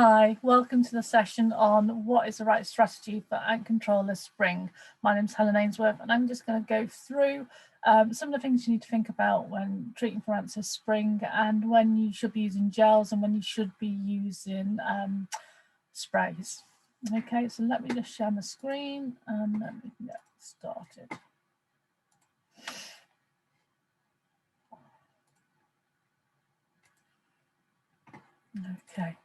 Hi, welcome to the session on what is the right strategy for ant control this spring. My name's Helen Ainsworth, and I'm just going to go through some of the things you need to think about when treating for ants this spring, and when you should be using gels and when you should be using sprays. Okay, so let me just share my screen and then we can get started. Okay.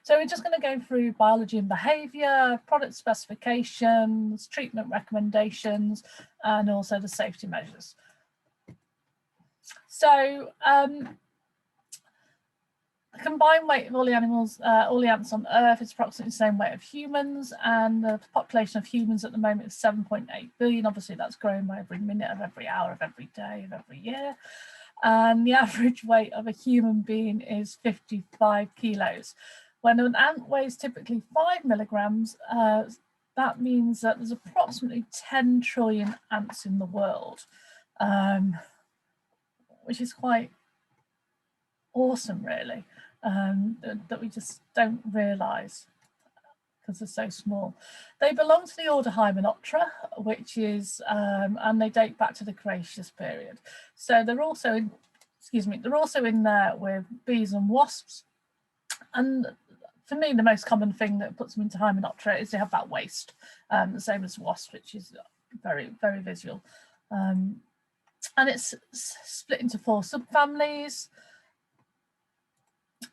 So we're just going to go through biology and behaviour, product specifications, treatment recommendations, and also the safety measures. So the combined weight of all the animals, all the ants on Earth is approximately the same weight of humans, and the population of humans at the moment is 7.8 billion. Obviously that's growing by every minute of every hour of every day of every year. And the average weight of a human being is 55 kilos. When an ant weighs typically 5 milligrams, that means that there's approximately 10 trillion ants in the world, which is quite awesome, really, that we just don't realise because they're so small. They belong to the order Hymenoptera, which is, and they date back to the Cretaceous period. So they're also in, they're also in there with bees and wasps. And for me, the most common thing that puts them into Hymenoptera is they have that waist, the same as wasp, which is very, very visual. And it's split into 4 subfamilies.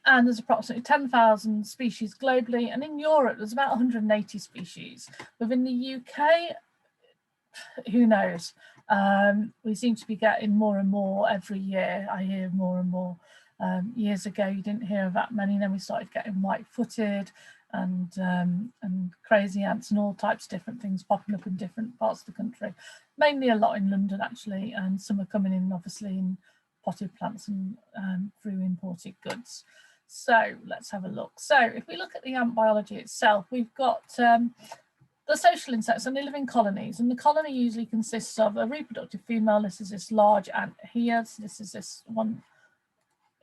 And there's approximately 10,000 species globally. And in Europe, there's about 180 species. Within the UK, who knows? We seem to be getting more and more every year. I hear more and more. Years ago, you didn't hear of that many. Then we started getting white-footed and crazy ants and all types of different things popping up in different parts of the country. Mainly a lot in London, actually, and some are coming in, obviously, in potted plants and through imported goods. So let's have a look. So if we look at the ant biology itself, we've got the social insects, and they live in colonies, and the colony usually consists of a reproductive female. This is this large ant here. So this is this one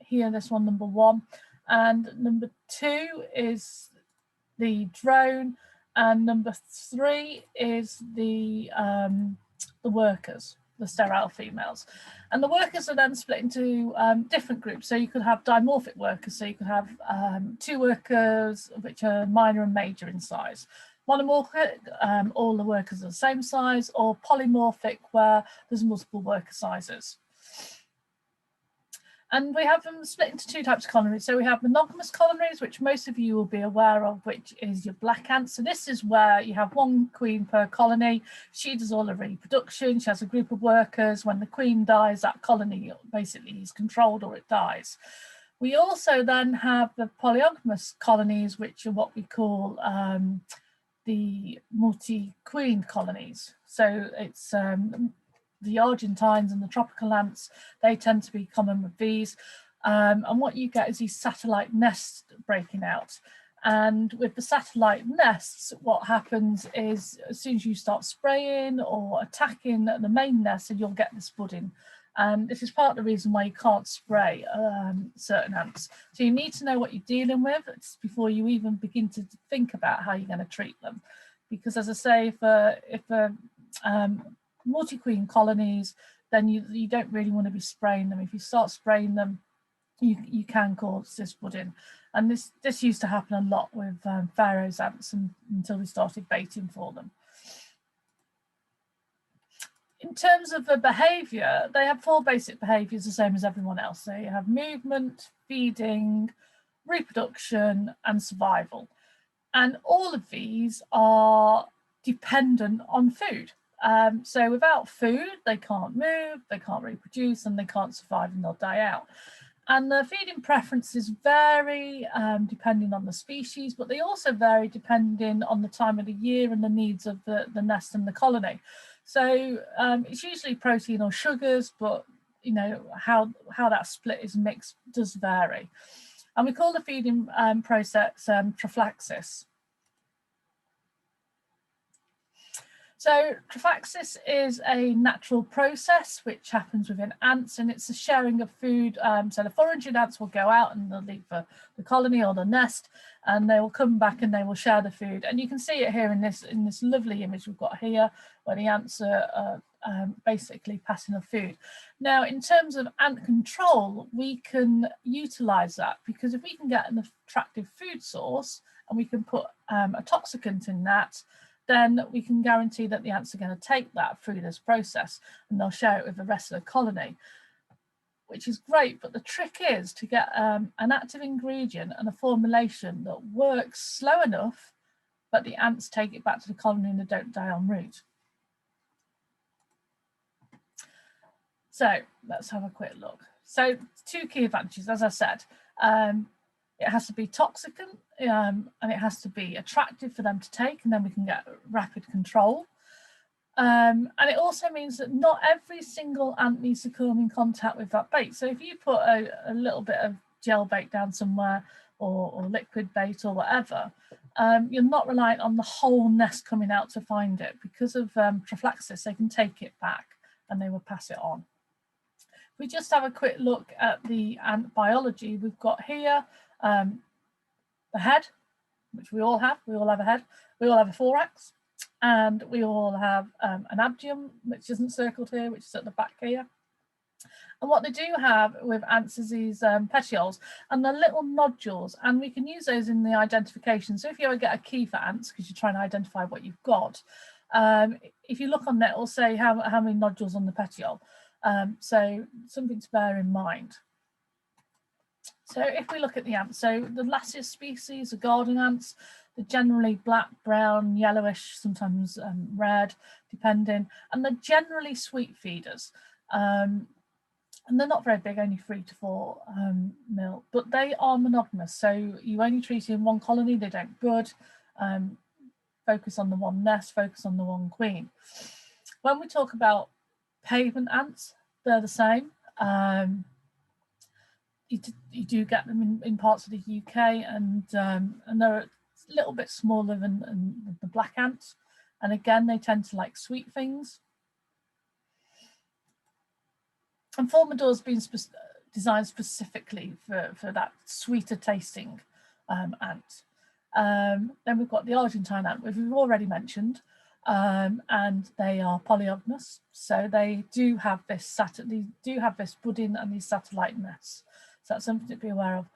here, this one, number 1, and number 2 is the drone, and number 3 is the workers, the sterile females. And the workers are then split into different groups. So you could have dimorphic workers, so you could have 2 workers which are minor and major in size. Monomorphic, all the workers are the same size, or polymorphic, where there's multiple worker sizes. And we have them split into 2 types of colonies. So we have monogamous colonies, which most of you will be aware of, which is your black ant. So this is where you have 1 queen per colony. She does all the reproduction. She has a group of workers. When the queen dies, that colony basically is controlled or it dies. We also then have the polygamous colonies, which are what we call the multi-queen colonies. So it's the Argentines and the tropical ants, they tend to be common with these. And what you get is these satellite nests breaking out. And with the satellite nests, what happens is as soon as you start spraying or attacking the main nest, you'll get this budding. And this is part of the reason why you can't spray certain ants. So you need to know what you're dealing with before you even begin to think about how you're going to treat them. Because as I say, if multi-queen colonies, then you don't really want to be spraying them. If you start spraying them, you can cause this budding. And this used to happen a lot with Pharaoh's ants until we started baiting for them. In terms of the behaviour, they have 4 basic behaviours, the same as everyone else. They have movement, feeding, reproduction, and survival. And all of these are dependent on food. So without food, they can't move, they can't reproduce, and they can't survive, and they'll die out. And the feeding preferences vary depending on the species, but they also vary depending on the time of the year and the needs of the nest and the colony. So it's usually protein or sugars, but you know how that split is mixed does vary. And we call the feeding process prophylaxis. So Trophaxis is a natural process which happens within ants, and it's a sharing of food. So the foraging ants will go out and they'll leave the colony or the nest, and they will come back and they will share the food. And you can see it here in this lovely image we've got here, where the ants are basically passing the food. Now, in terms of ant control, we can utilize that, because if we can get an attractive food source and we can put a toxicant in that, then we can guarantee that the ants are going to take that through this process and they'll share it with the rest of the colony, which is great. But the trick is to get an active ingredient and a formulation that works slow enough, but the ants take it back to the colony and they don't die en route. So let's have a quick look. So 2 key advantages, as I said. It has to be toxicant and it has to be attractive for them to take, and then we can get rapid control. And it also means that not every single ant needs to come in contact with that bait. So if you put a little bit of gel bait down somewhere, or liquid bait or whatever, you're not reliant on the whole nest coming out to find it. Because of Trophaxis, they can take it back and they will pass it on. If we just have a quick look at the ant biology we've got here, the head, which we all have a head, we all have a thorax, and we all have an abdomen, which isn't circled here, which is at the back here. And what they do have with ants is these petioles, and they're little nodules, and we can use those in the identification. So if you ever get a key for ants, because you're trying to identify what you've got, if you look on that, it'll say how many nodules on the petiole. So something to bear in mind. So if we look at the ants, so the Lasius species, the garden ants, they're generally black, brown, yellowish, sometimes red, depending, and they're generally sweet feeders. And they're not very big, only 3 to 4 mil, but they are monogamous. So you only treat it in one colony, they don't bud, focus on the one nest, focus on the one queen. When we talk about pavement ants, they're the same. You do get them in parts of the UK, and they're a little bit smaller than the black ants. And again, they tend to like sweet things. And Formidor's been designed specifically for that sweeter tasting ant. Then we've got the Argentine ant, which we've already mentioned, and they are polygamous. So they do have this budding and these satellite nests. So that's something to be aware of.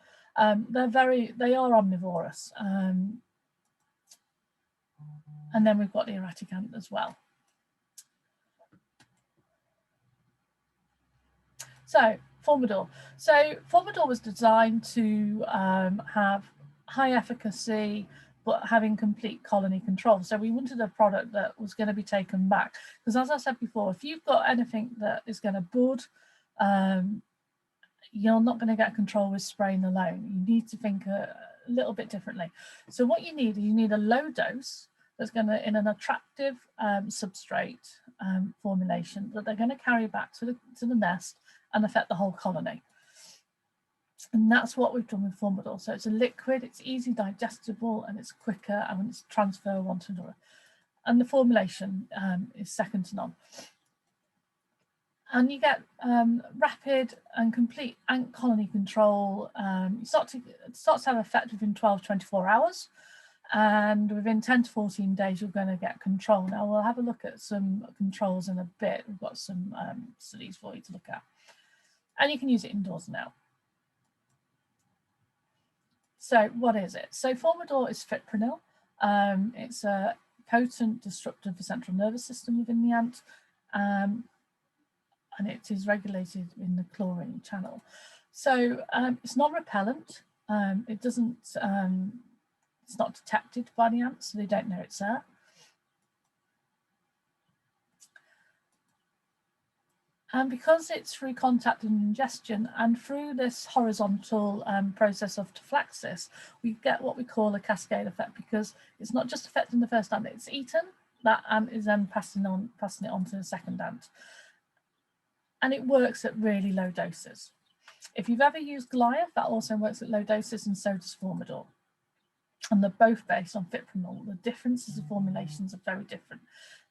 They are omnivorous. And then we've got the erratic ant as well. So Formidor. So Formidor was designed to have high efficacy, but having complete colony control. So we wanted a product that was going to be taken back. Because as I said before, if you've got anything that is going to bud, you're not going to get control with spraying alone. You need to think a little bit differently. So what you need a low dose that's going to, in an attractive substrate formulation, that they're going to carry back to the nest and affect the whole colony. And that's what we've done with Formidor. So it's a liquid, it's easy digestible, and it's quicker, and it's transfer one to another. And the formulation is second to none. And you get rapid and complete ant colony control. You start to have effect within 12 to 24 hours. And within 10 to 14 days, you're going to get control. Now, we'll have a look at some controls in a bit. We've got some studies for you to look at. And you can use it indoors now. So what is it? So Formidor is fipronil. It's a potent disruptor of the central nervous system within the ant. And it is regulated in the chlorine channel. So it's non-repellent. It doesn't, it's not detected by the ants, so they don't know it's there. And because it's through contact and ingestion, and through this horizontal process of Trophaxis, we get what we call a cascade effect, because it's not just affecting the first ant it's eaten, that ant is then passing it on to the second ant. And it works at really low doses. If you've ever used Goliath, that also works at low doses, and so does Formidor. and they're both based on fipronil. The differences of formulations are very different.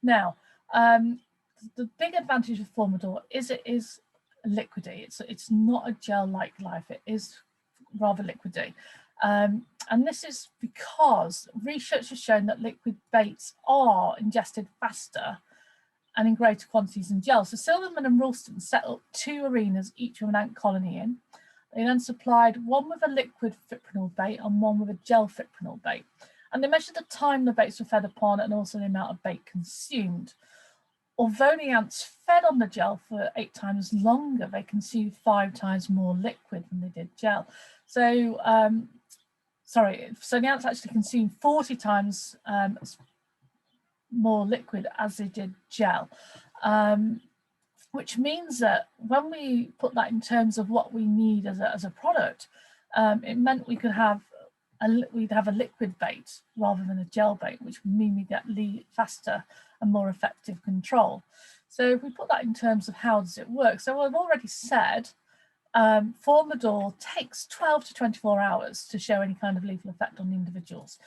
Now, the big advantage of Formidor is it is liquidy. It's not a gel-like life. It is rather liquidy. And this is because research has shown that liquid baits are ingested faster and in greater quantities than gel. So Silverman and Ralston set up 2 arenas, each with an ant colony in. They then supplied one with a liquid fipronil bait and one with a gel fipronil bait. And they measured the time the baits were fed upon and also the amount of bait consumed. Although the ants fed on the gel for 8 times longer, they consumed 5 times more liquid than they did gel. So, so the ants actually consumed 40 times more liquid as they did gel, which means that when we put that in terms of what we need as a product, it meant we could have we'd have a liquid bait rather than a gel bait, which would mean we get faster and more effective control. So if we put that in terms of how does it work, so I've already said Formidor takes 12 to 24 hours to show any kind of lethal effect on the individuals.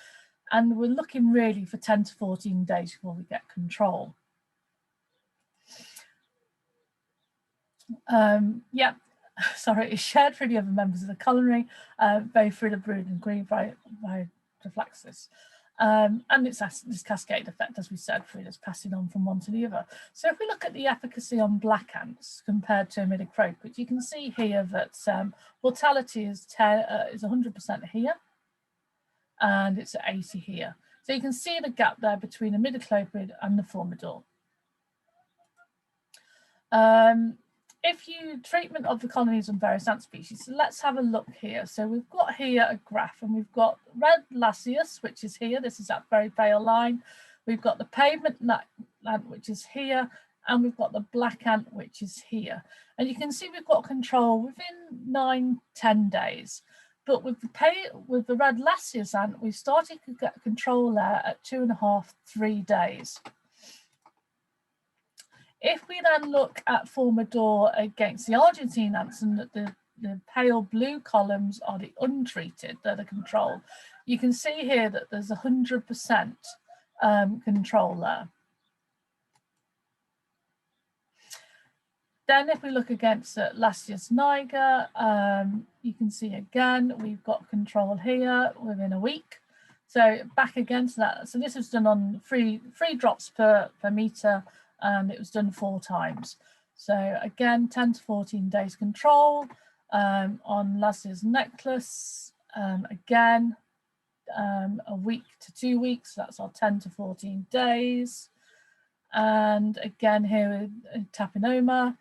And we're looking really for 10 to 14 days before we get control. Yeah, sorry, it's shared through the other members of the colony, both through the brood and green prophylaxis. And it's this cascade effect, as we said, through this passing on from one to the other. So if we look at the efficacy on black ants compared to imidacloprid, you can see here that mortality is 100% here, and it's at 80 here. So you can see the gap there between imidacloprid and the Formidor. If you treatment of the colonies on various ant species, so let's have a look here. So we've got here a graph, and we've got red Lasius, which is here. This is that very pale line. We've got the pavement ant, which is here, and we've got the black ant, which is here. And you can see we've got control within 9–10 days. But with the red Lasius ant, we started to get control there at 2.5–3 days. If we then look at Formidor against the Argentine ants, and the pale blue columns are the untreated, they're the control, you can see here that there's 100% control there. Then if we look against Lasius niger, you can see again, we've got control here within a week. So back against that. So this was done on 3 drops per meter, and it was done 4 times. So again, 10 to 14 days control on Lasius necklace. Again, a week to 2 weeks. So that's our 10 to 14 days. And again here with Tapinoma.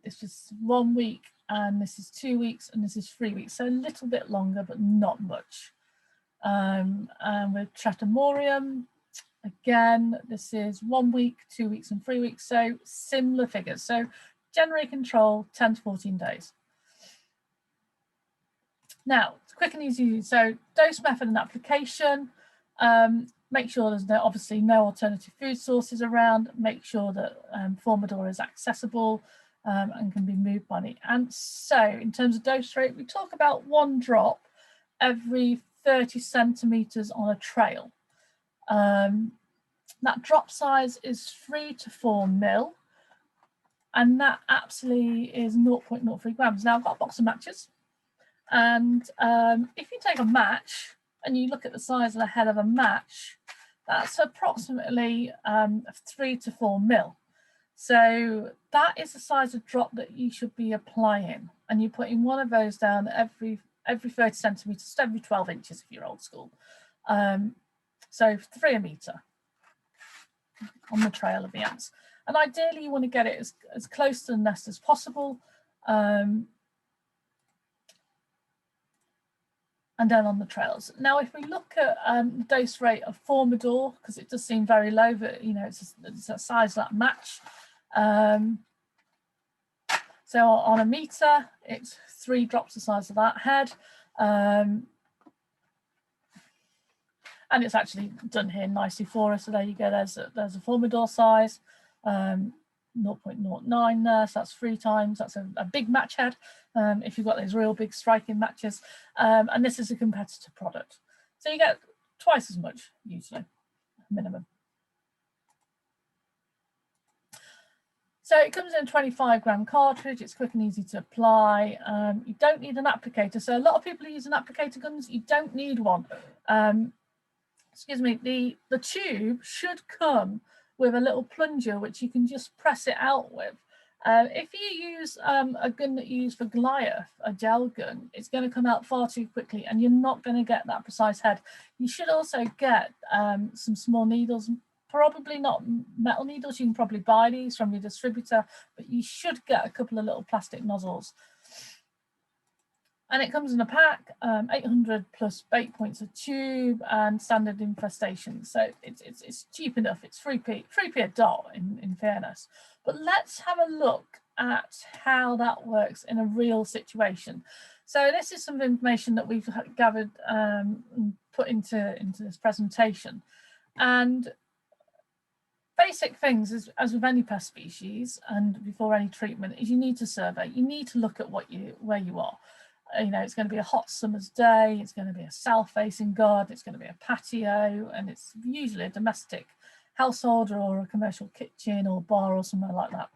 This is 1 week, and this is 2 weeks, and this is 3 weeks, so a little bit longer, but not much. And with Tratomorium, again, this is 1 week, 2 weeks, and 3 weeks, so similar figures. So generally control 10 to 14 days. Now, it's quick and easy. So dose method and application. Make sure there's obviously no alternative food sources around. Make sure that Formidor is accessible and can be moved by the ants. So in terms of dose rate, we talk about 1 drop every 30 centimeters on a trail. That drop size is 3 to 4 mil, and that absolutely is 0.03 grams. Now I've got a box of matches, and if you take a match and you look at the size of the head of a match, that's approximately 3 to 4 mil. So that is the size of drop that you should be applying, and you're putting one of those down every 30 centimeters, every 12 inches if you're old school. So 3 a meter on the trail of the ants. And ideally you want to get it as close to the nest as possible. And then on the trails. Now, if we look at dose rate of Formidor, because it does seem very low, but you know, it's a size that match. So on a meter, it's 3 drops the size of that head. And it's actually done here nicely for us. So there you go, there's a Formidor size, 0.09 there, so that's 3 times. That's a big match head if you've got those real big striking matches. And this is a competitor product. So you get twice as much usually, minimum. So it comes in a 25 gram cartridge. It's quick and easy to apply. You don't need an applicator. So a lot of people are using applicator guns. You don't need one. Excuse me, the tube should come with a little plunger which you can just press it out with. If you use a gun that you use for Goliath, a gel gun, it's going to come out far too quickly and you're not going to get that precise head. You should also get some small needles, probably not metal needles. You can probably buy these from your distributor, but you should get a couple of little plastic nozzles. And it comes in a pack, 800 plus bait points a tube and standard infestation. So it's cheap enough. It's 3p a dot in fairness. But let's have a look at how that works in a real situation. So this is some information that we've gathered and put into this presentation. And basic things, as with any pest species and before any treatment, is you need to survey. You need to look at where you are. You know, it's going to be a hot summer's day, it's going to be a south-facing garden, it's going to be a patio, and it's usually a domestic household or a commercial kitchen or bar or somewhere like that.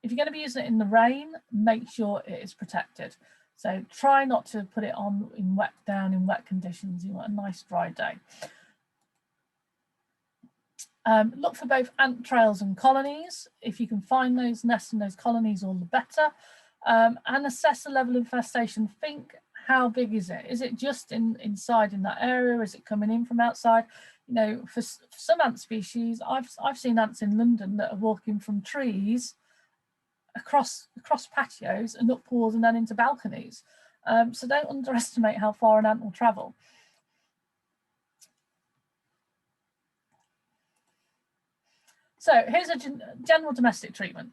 If you're going to be using it in the rain, make sure it is protected. So try not to put it on in wet conditions. You want a nice dry day. Look for both ant trails and colonies. If you can find those nests and those colonies, all the better. And assess the level of infestation. Think, how big is it? Is it just inside in that area? Is it coming in from outside? You know, for some ant species, I've seen ants in London that are walking from trees across patios and up walls and then into balconies. So don't underestimate how far an ant will travel. So here's a general domestic treatment.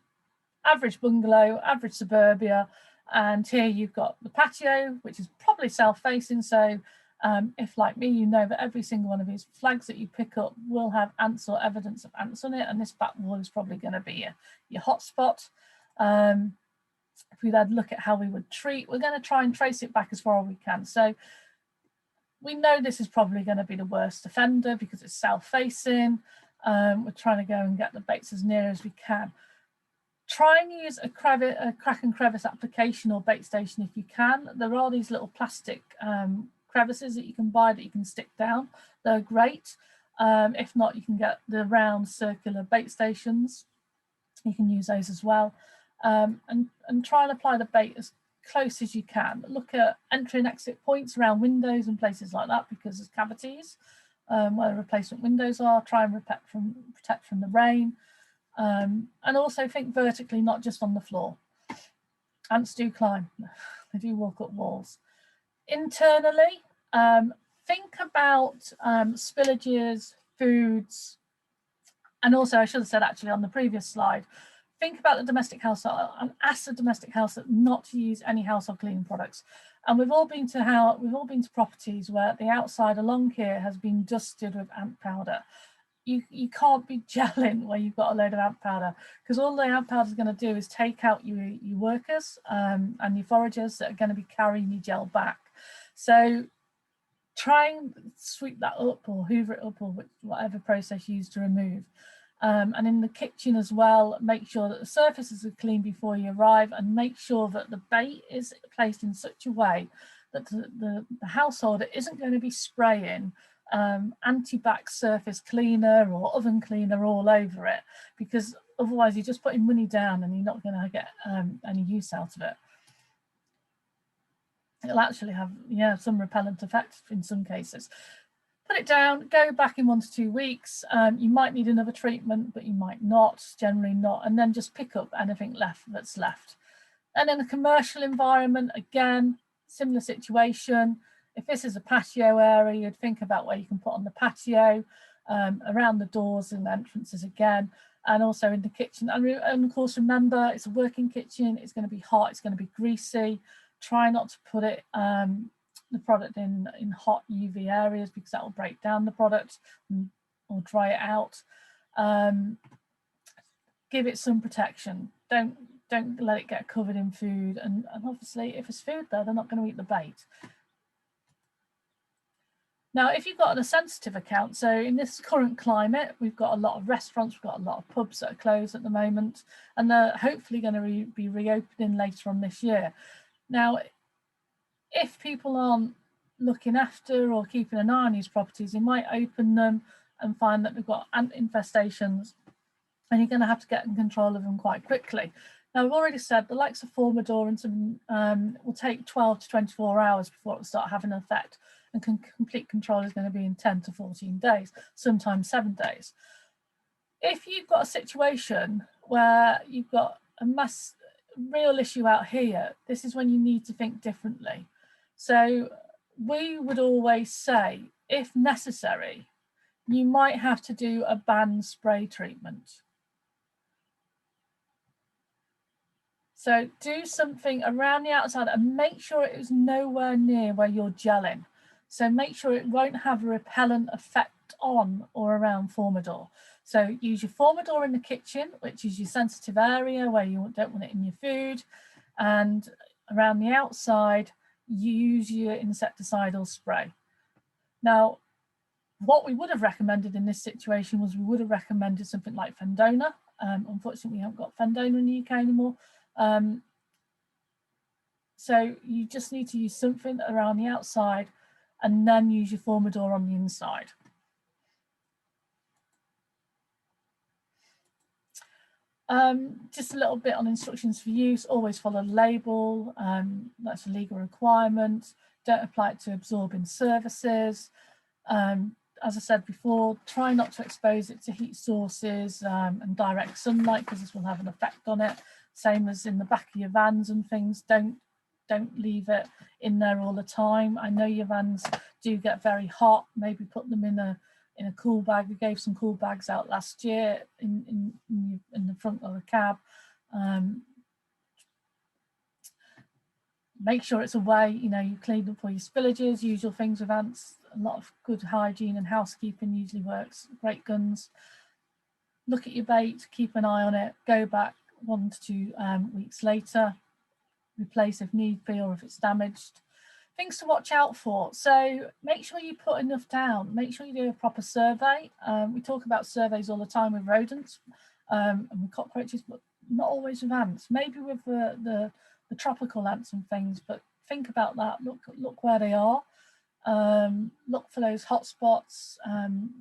Average bungalow, average suburbia, and here you've got the patio, which is probably south-facing. So if, like me, you know that every single one of these flags that you pick up will have ants or evidence of ants on it, and this back wall is probably going to be your hotspot. If we then look at how we would treat, we're going to try and trace it back as far as we can. So we know this is probably going to be the worst offender because it's south-facing. We're trying to go and get the baits as near as we can. Try and use a crack and crevice application or bait station if you can. There are these little plastic crevices that you can buy that you can stick down. They're great. If not, you can get the round circular bait stations. You can use those as well. And try and apply the bait as close as you can. Look at entry and exit points around windows and places like that because there's cavities where the replacement windows are. Try and protect from the rain. And also think vertically, not just on the floor. Ants do climb, they do walk up walls. Internally, think about spillages, foods, and also I should have said actually on the previous slide, think about the domestic household and ask the domestic household not to use any household cleaning products. And we've all been to properties where the outside along here has been dusted with ant powder. You can't be gelling where you've got a load of ant powder because all the ant powder is going to do is take out your workers and your foragers that are going to be carrying your gel back. So try and sweep that up or hoover it up or whatever process you use to remove. And in the kitchen as well, make sure that the surfaces are clean before you arrive and make sure that the bait is placed in such a way that the householder isn't going to be spraying anti-bac surface cleaner or oven cleaner all over it, because otherwise you're just putting money down and you're not going to get any use out of it. It'll actually have some repellent effect in some cases. Put it down, go back in 1 to 2 weeks. You might need another treatment, but you might not, generally not, and then just pick up anything that's left. And in a commercial environment, again, similar situation. If this is a patio area, you'd think about where you can put on the patio, around the doors and entrances again, and also in the kitchen. And of course, remember, it's a working kitchen, it's going to be hot, it's going to be greasy. Try not to put it, the product in hot UV areas because that will break down the product or dry it out. Give it some protection. Don't let it get covered in food. And obviously, if it's food there, they're not going to eat the bait. Now, if you've got a sensitive account, so in this current climate, we've got a lot of restaurants, we've got a lot of pubs that are closed at the moment, and they're hopefully going to be reopening later on this year. Now, if people aren't looking after or keeping an eye on these properties, they might open them and find that they've got ant infestations, and you're going to have to get in control of them quite quickly. Now, I've already said the likes of Formidor and some will take 12 to 24 hours before it will start having an effect, and complete control is going to be in 10 to 14 days, sometimes 7 days. If you've got a situation where you've got a real issue out here, this is when you need to think differently. So we would always say, if necessary, you might have to do a band spray treatment. So do something around the outside and make sure it is nowhere near where you're gelling. So make sure it won't have a repellent effect on or around Formidor. So use your Formidor in the kitchen, which is your sensitive area where you don't want it in your food. And around the outside, use your insecticidal spray. Now, what we would have recommended in this situation was we would have recommended something like Fendona. Unfortunately, we haven't got Fendona in the UK anymore. So you just need to use something around the outside and then use your Formidor on the inside. Just a little bit on instructions for use. Always follow the label. That's a legal requirement. Don't apply it to absorbing surfaces. As I said before, try not to expose it to heat sources and direct sunlight, because this will have an effect on it. Same as in the back of your vans and things. Don't leave it in there all the time. I know your vans do get very hot. Maybe put them in a cool bag. We gave some cool bags out last year in the front of the cab. Make sure it's away. You know, you clean up all your spillages, usual things with ants. A lot of good hygiene and housekeeping usually works. Great guns. Look at your bait, keep an eye on it, go back 1 to 2 weeks later, replace if need be or if it's damaged. Things to watch out for. So make sure you put enough down. Make sure you do a proper survey. We talk about surveys all the time with rodents and with cockroaches, but not always with ants. Maybe with the tropical ants and things, but think about that. Look where they are. Look for those hot spots.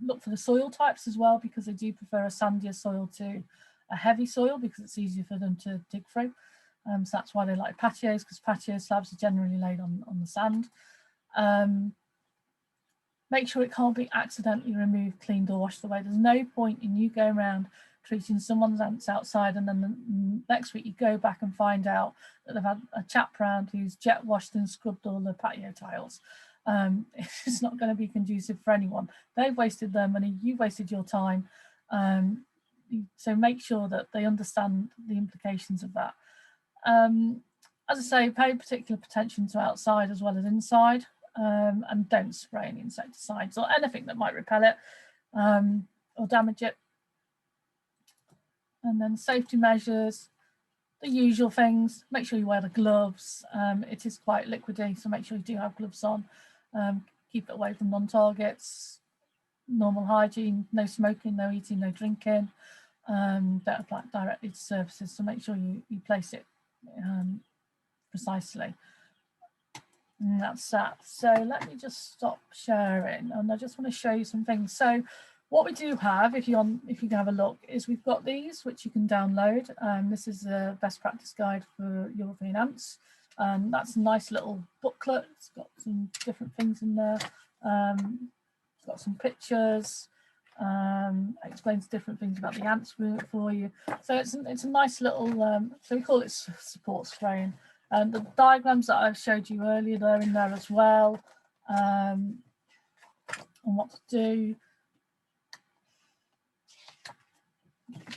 Look for the soil types as well, because they do prefer a sandier soil to a heavy soil because it's easier for them to dig through. So that's why they like patios, because patio slabs are generally laid on the sand. Make sure it can't be accidentally removed, cleaned or washed away. There's no point in you going around treating someone's ants outside and then the next week you go back and find out that they've had a chap round who's jet washed and scrubbed all the patio tiles. It's not going to be conducive for anyone. They've wasted their money, you've wasted your time. So make sure that they understand the implications of that. As I say, pay particular attention to outside as well as inside, and don't spray any insecticides or anything that might repel it or damage it. And then safety measures, the usual things. Make sure you wear the gloves. It is quite liquidy, so make sure you do have gloves on. Keep it away from non-targets. Normal hygiene, no smoking, no eating, no drinking. Don't apply it directly to surfaces, so make sure you place it precisely. And that's that. So let me just stop sharing, and I just want to show you some things. So what we do have, if you can have a look, is we've got these which you can download. This is a best practice guide for European ants. That's a nice little booklet. It's got some different things in there. It's got some pictures. Explains different things about the ants for you. So it's a nice little, so we call it support spraying. The diagrams that I showed you earlier, they're in there as well, on what to do.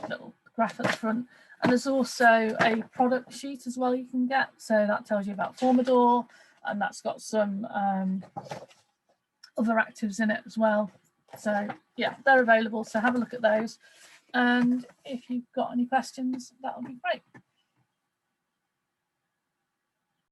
Little graph at the front. And there's also a product sheet as well you can get. So that tells you about Formidor, and that's got some other actives in it as well. So yeah, they're available. So have a look at those. And if you've got any questions, that would be great.